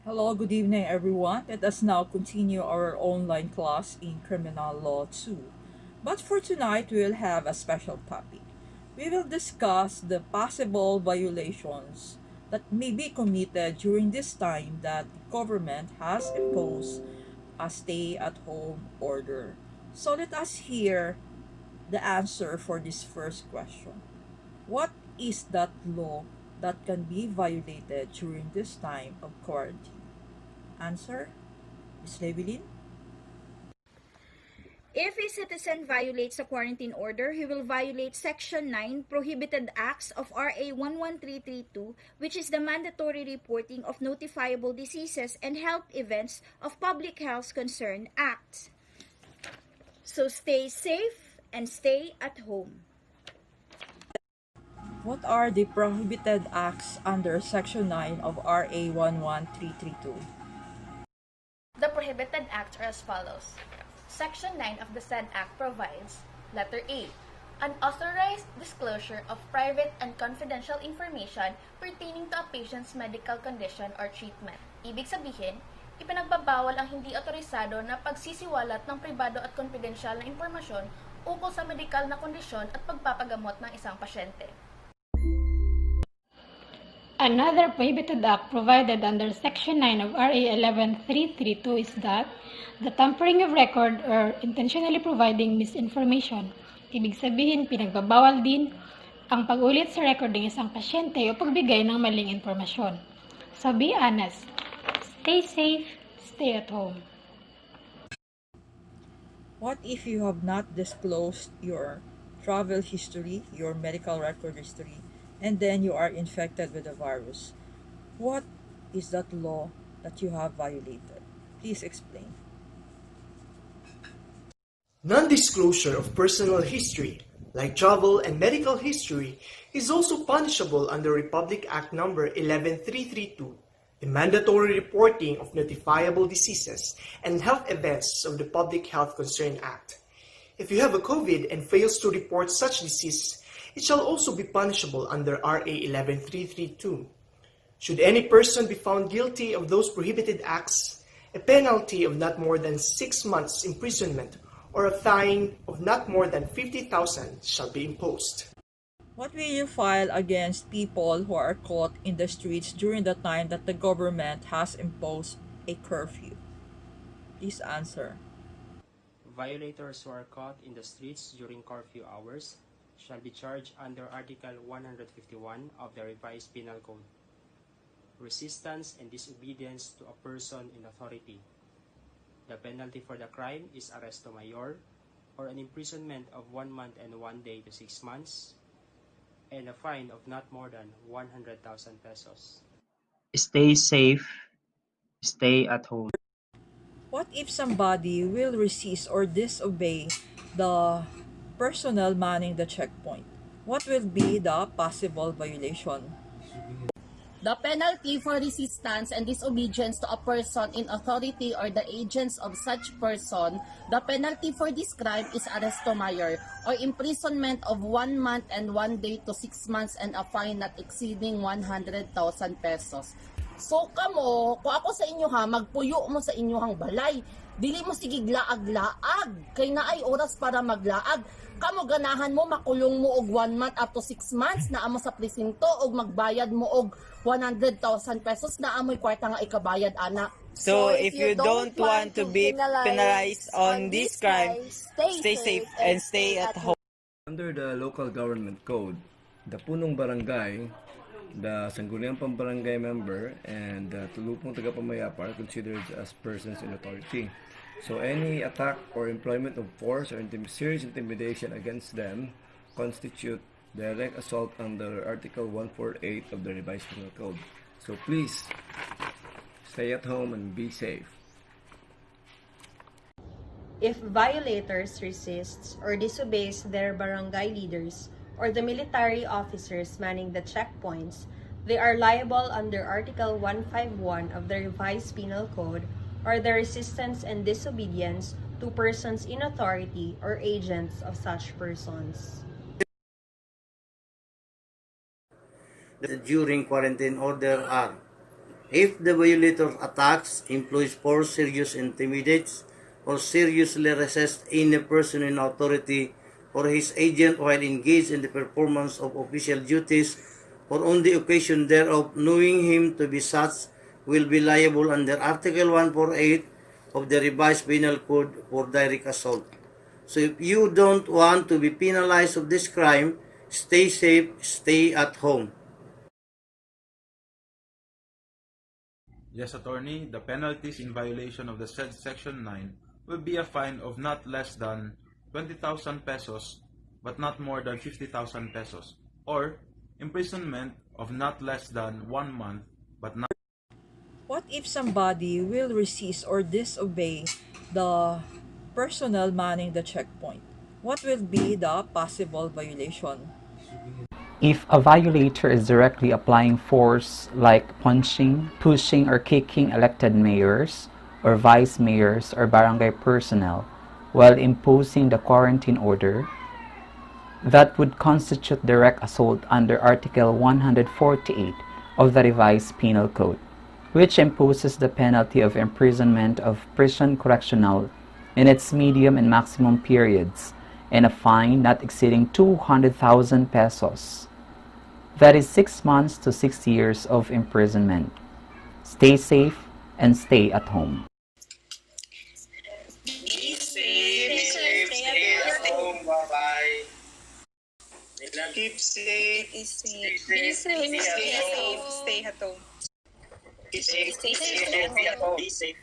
Hello, good evening, everyone. Let us now continue our online class in Criminal Law 2. But for tonight, we will have a special topic. We will discuss the possible violations that may be committed during this time that the government has imposed a stay-at-home order. So let us hear the answer for this first question. What is that law that can be violated during this time of quarantine? Answer, Ms. Levelin? If a citizen violates a quarantine order, he will violate Section 9 Prohibited Acts of RA 11332, which is the mandatory reporting of notifiable diseases and health events of Public Health Concern Act. So stay safe and stay at home. What are the prohibited acts under Section 9 of RA 11332? The prohibited acts are as follows. Section 9 of the said act provides, letter A, unauthorized disclosure of private and confidential information pertaining to a patient's medical condition or treatment. Ibig sabihin, ipinagbabawal ang hindi otorisado na pagsisiwalat ng pribado at konfidensyal na impormasyon ukol sa medikal na kondisyon at pagpapagamot ng isang pasyente. Another prohibited act provided under Section 9 of RA 11332 is that the tampering of record or intentionally providing misinformation. Ibig sabihin, pinagbabawal din ang pag-ulit sa record ng isang pasyente o pagbigay ng maling impormasyon. So be honest, stay safe, stay at home. What if you have not disclosed your travel history, your medical record history, and then you are infected with the virus? What is that law that you have violated? Please explain. Non-disclosure of personal history, like travel and medical history, is also punishable under Republic Act No. 11332, the mandatory reporting of notifiable diseases and health events of the Public Health Concern Act. If you have a COVID and fails to report such disease, it shall also be punishable under RA 11332. Should any person be found guilty of those prohibited acts, a penalty of not more than 6 months imprisonment or a fine of not more than 50,000 shall be imposed. What will you file against people who are caught in the streets during the time that the government has imposed a curfew? Please answer. Violators who are caught in the streets during curfew hours shall be charged under Article 151 of the Revised Penal Code. Resistance and disobedience to a person in authority. The penalty for the crime is arresto mayor, or an imprisonment of 1 month and 1 day to 6 months, and a fine of not more than 100,000 pesos. Stay safe, stay at home. What if somebody will resist or disobey the personnel manning the checkpoint? What will be the possible violation? The penalty for resistance and disobedience to a person in authority or the agents of such person, the penalty for this crime is arresto mayor or imprisonment of 1 month and 1 day to 6 months and a fine not exceeding 100,000 pesos. So kamo, kung ako sa inyo ha, magpuyo mo sa inyong balay. Dili mo sige laag-laag. Kay naay oras para maglaag. Kamo ganahan mo makulong mo og 1 month up to 6 months na amo sa presinto og magbayad mo og 100,000 pesos na amoy kwarta nga ikabayad ana. So if you don't want to be penalized on this crime, stay safe and stay at home. Under the local government code, the punong barangay, the sangguniang pambarangay member, and the tulupong tagapamayapa are considered as persons in authority. So any attack or employment of force or serious intimidation against them constitute direct assault under Article 148 of the Revised Penal Code. So please, stay at home and be safe. If violators resist or disobeys their barangay leaders or the military officers manning the checkpoints, they are liable under Article 151 of the Revised Penal Code or the resistance and disobedience to persons in authority or agents of such persons. During quarantine order are If the violator attacks, employs force, seriously intimidates, or seriously resists any person in authority or his agent while engaged in the performance of official duties or on the occasion thereof, knowing him to be such, will be liable under Article 148 of the Revised Penal Code for direct assault. So if you don't want to be penalized of this crime, stay safe, stay at home. Yes, attorney, the penalties in violation of the said Section 9 will be a fine of not less than 20,000 pesos but not more than 50,000 pesos, or imprisonment of not less than 1 month but not. What if somebody will resist or disobey the personnel manning the checkpoint? What will be the possible violation? If a violator is directly applying force like punching, pushing, or kicking elected mayors or vice mayors or barangay personnel while imposing the quarantine order, that would constitute direct assault under Article 148 of the Revised Penal Code, which imposes the penalty of imprisonment of prison correctional in its medium and maximum periods and a fine not exceeding 200,000 pesos. That is 6 months to 6 years of imprisonment. Stay safe and stay at home. Be safe, stay at home. Bye-bye. Keep safe. Be safe. Stay at home. Keep safe, stay at home. Be safe.